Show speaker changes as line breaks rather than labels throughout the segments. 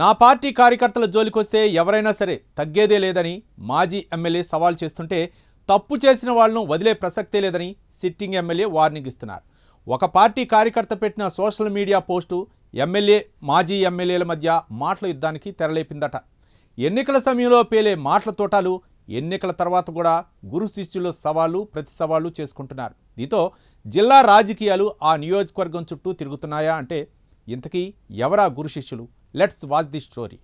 నా పార్టీ కార్యకర్తల జోలికొస్తే ఎవరైనా సరే తగ్గేదే లేదని మాజీ ఎమ్మెల్యే సవాల్ చేస్తుంటే తప్పు చేసిన వాళ్ళను వదిలే ప్రసక్తే లేదని సిట్టింగ్ ఎమ్మెల్యే వార్నింగ్ ఇస్తున్నారు. ఒక పార్టీ కార్యకర్త పెట్టిన సోషల్ మీడియా పోస్టు ఎమ్మెల్యే మాజీ ఎమ్మెల్యేల మధ్య మాటల యుద్ధానికి తెరలేపిందట. ఎన్నికల సమయంలో పేలే మాటల తోటాలు ఎన్నికల తర్వాత కూడా గురు శిష్యులు సవాళ్లు ప్రతి సవాళ్లు చేసుకుంటున్నారు. దీంతో జిల్లా రాజకీయాలు ఆ నియోజకవర్గం చుట్టూ తిరుగుతున్నాయా అంటే ఇంతకీ ఎవరా గురు శిష్యులు? Let's watch the story.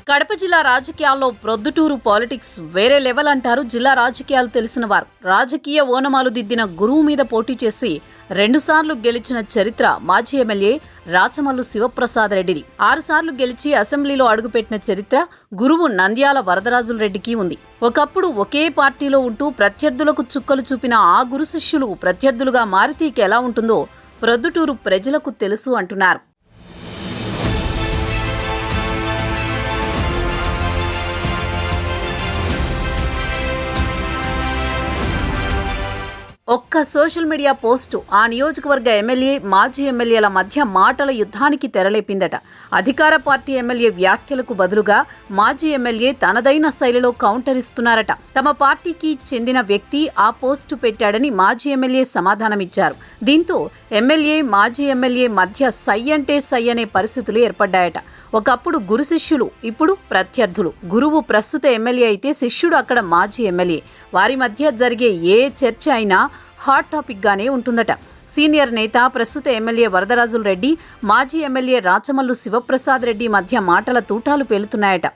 Kadapa జిల్లా రాజకీయాల్లో ప్రొద్దుటూరు పాలిటిక్స్ వేరే లెవెల్ అంటారు జిల్లా రాజకీయాలు తెలిసిన వారు. రాజకీయ ఓనమాలు దిద్దిన గురువు మీద పోటీ చేసి 2 సార్లు గెలిచిన చరిత్ర మాజీ ఎమ్మెల్యే రాచమల్లు శివప్రసాద్ రెడ్డిది. 6 సార్లు గెలిచి అసెంబ్లీలో అడుగుపెట్టిన చరిత్ర గురువు నంద్యాల వరదరాజుల రెడ్డికి ఉంది. ఒకప్పుడు ఒకే పార్టీలో ఉంటూ ప్రత్యర్థులకు చుక్కలు చూపిన ఆ గురు శిష్యులు ప్రత్యర్థులుగా మారితే ఎలా ఉంటుందో ప్రొద్దుటూరు ప్రజలకు తెలుసు అంటున్నారు. ఒక్క సోషల్ మీడియా పోస్టు ఆ నియోజకవర్గ ఎమ్మెల్యే మాజీ ఎమ్మెల్యేల మధ్య మాటల యుద్ధానికి తెరలేపిందట. అధికార పార్టీ ఎమ్మెల్యే వ్యాఖ్యలకు బదులుగా మాజీ ఎమ్మెల్యే తనదైన శైలిలో కౌంటర్ ఇస్తున్నారట. తమ పార్టీకి చెందిన వ్యక్తి ఆ పోస్టు పెట్టాడని మాజీ ఎమ్మెల్యే సమాధానమిచ్చారు. దీంతో ఎమ్మెల్యే మాజీ ఎమ్మెల్యే మధ్య సై అంటే సై అనే పరిస్థితులు ఏర్పడ్డాయట. ఒకప్పుడు గురు శిష్యులు, ఇప్పుడు ప్రత్యర్థులు. గురువు ప్రస్తుత ఎమ్మెల్యే అయితే శిష్యుడు అక్కడ మాజీ ఎమ్మెల్యే. వారి మధ్య జరిగే ఏ చర్చ అయినా హాట్ టాపిక్ గానే ఉంటుందట. సీనియర్ నేత ప్రస్తుత ఎమ్మెల్యే వరదరాజుల రెడ్డి, మాజీ ఎమ్మెల్యే రాచమల్లు శివప్రసాద్ రెడ్డి మధ్య మాటల తూటాలు పేలుతున్నాయట.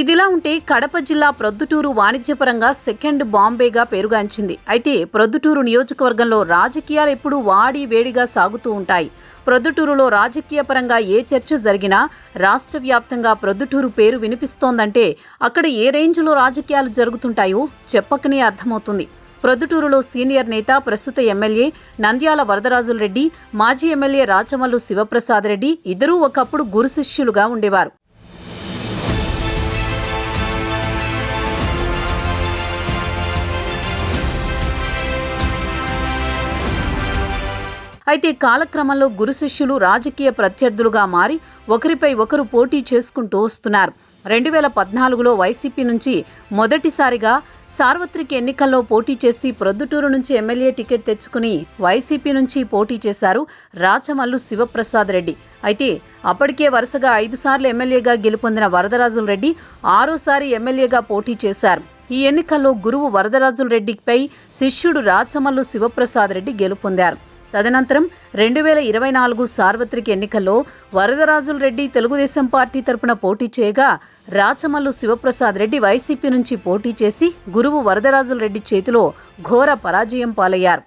ఇదిలా ఉంటే కడప జిల్లా ప్రొద్దుటూరు వాణిజ్యపరంగా సెకండ్ బాంబేగా పేరుగాంచింది. అయితే ప్రొద్దుటూరు నియోజకవర్గంలో రాజకీయాలు ఎప్పుడూ వాడి వేడిగా సాగుతూ ఉంటాయి. ప్రొద్దుటూరులో రాజకీయ పరంగా ఏ చర్చ జరిగినా రాష్ట్ర వ్యాప్తంగా ప్రొద్దుటూరు పేరు వినిపిస్తోందంటే అక్కడ ఏ రేంజ్లో రాజకీయాలు జరుగుతుంటాయో చెప్పకనే అర్థమవుతుంది. ప్రొద్దుటూరులో సీనియర్ నేత ప్రస్తుత ఎమ్మెల్యే నంద్యాల వరదరాజుల రెడ్డి, మాజీ ఎమ్మెల్యే రాచమల్లు శివప్రసాద్ రెడ్డి ఇద్దరూ ఒకప్పుడు గురు శిష్యులుగా ఉండేవారు. అయితే కాలక్రమంలో గురు శిష్యులు రాజకీయ ప్రత్యర్థులుగా మారి ఒకరిపై ఒకరు పోటీ చేసుకుంటూ వస్తున్నారు. 2014లో వైసీపీ నుంచి మొదటిసారిగా సార్వత్రిక ఎన్నికల్లో పోటీ చేసి ప్రొద్దుటూరు నుంచి ఎమ్మెల్యే టికెట్ తెచ్చుకుని వైసీపీ నుంచి పోటీ చేశారు రాచమల్లు శివప్రసాద్ రెడ్డి. అయితే అప్పటికే వరుసగా 5 సార్లు ఎమ్మెల్యేగా గెలుపొందిన వరదరాజుల రెడ్డి 6సారి ఎమ్మెల్యేగా పోటీ చేశారు. ఈ ఎన్నికల్లో గురువు వరదరాజుల రెడ్డిపై శిష్యుడు రాచమల్లు శివప్రసాద్ రెడ్డి గెలుపొందారు. తదనంతరం 2024 సార్వత్రిక ఎన్నికల్లో వరదరాజుల రెడ్డి తెలుగుదేశం పార్టీ తరపున పోటీ చేయగా రాచమల్లు శివప్రసాద్ రెడ్డి వైసీపీ నుంచి పోటీ చేసి గురువు వరదరాజుల రెడ్డి చేతిలో ఘోర పరాజయం పాలయ్యారు.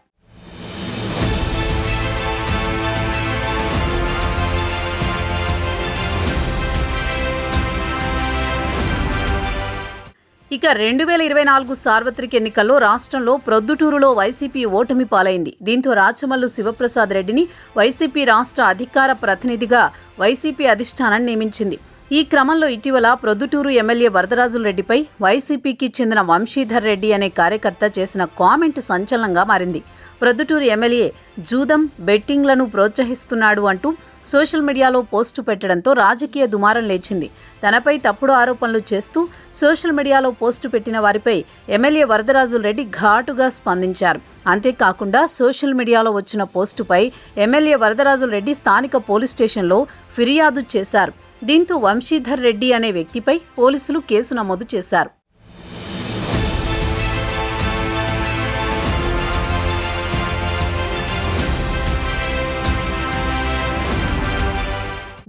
ఇక 2024 సార్వత్రిక ఎన్నికల్లో రాష్ట్రంలో ప్రొద్దుటూరులో వైసీపీ ఓటమి పాలైంది. దీంతో రాచమల్లు శివప్రసాద్ రెడ్డిని వైసీపీ రాష్ట్ర అధికార ప్రతినిధిగా వైసీపీ అధిష్టానం నియమించింది. ఈ క్రమంలో ఇటీవల ప్రొద్దుటూరు ఎమ్మెల్యే వరదరాజుల రెడ్డిపై వైసీపీకి చెందిన వంశీధర్ రెడ్డి అనే కార్యకర్త చేసిన కామెంట్ సంచలనంగా మారింది. ప్రొద్దుటూరు ఎమ్మెల్యే జూదం, బెట్టింగ్లను ప్రోత్సహిస్తున్నాడు అంటూ సోషల్ మీడియాలో పోస్టు పెట్టడంతో రాజకీయ దుమారం లేచింది. తనపై తప్పుడు ఆరోపణలు చేస్తూ సోషల్ మీడియాలో పోస్టు పెట్టిన వారిపై ఎమ్మెల్యే వరదరాజుల రెడ్డి ఘాటుగా స్పందించారు. అంతేకాకుండా సోషల్ మీడియాలో వచ్చిన పోస్టుపై ఎమ్మెల్యే వరదరాజుల రెడ్డి స్థానిక పోలీస్ స్టేషన్లో ఫిర్యాదు చేశారు. దీంతో వంశీధర్ రెడ్డి అనే వ్యక్తిపై పోలీసులు కేసు నమోదు చేశారు.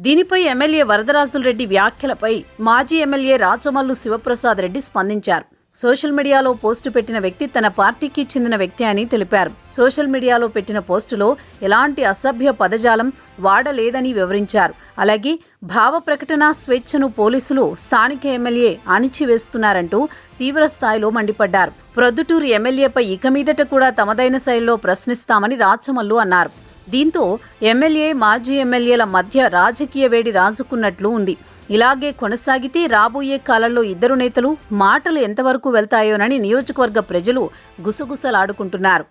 దీనిపై ఎమ్మెల్యే వరదరాజుల రెడ్డి వ్యాఖ్యలపై మాజీ ఎమ్మెల్యే రాచమల్లు శివప్రసాద్ రెడ్డి స్పందించారు. సోషల్ మీడియాలో పోస్టు పెట్టిన వ్యక్తి తన పార్టీకి చెందిన వ్యక్తి అని తెలిపారు. సోషల్ మీడియాలో పెట్టిన పోస్టులో ఎలాంటి అసభ్య పదజాలం వాడలేదని వివరించారు. అలాగే భావ ప్రకటన స్వేచ్ఛను పోలీసులు స్థానిక ఎమ్మెల్యే అణిచివేస్తున్నారంటూ తీవ్ర స్థాయిలో మండిపడ్డారు. ప్రొద్దుటూరు ఎమ్మెల్యేపై ఇక మీదట కూడా తమదైన శైలిలో ప్రశ్నిస్తామని రాచమల్లు అన్నారు. దీంతో ఎమ్మెల్యే మాజీ ఎమ్మెల్యేల మధ్య రాజకీయ వేడి రాజుకున్నట్లు ఉంది. ఇలాగే కొనసాగితే రాబోయే కాలంలో ఇద్దరు నేతలు మాటలు ఎంతవరకు వెళ్తాయోనని నియోజకవర్గ ప్రజలు గుసగుసలాడుకుంటున్నారు.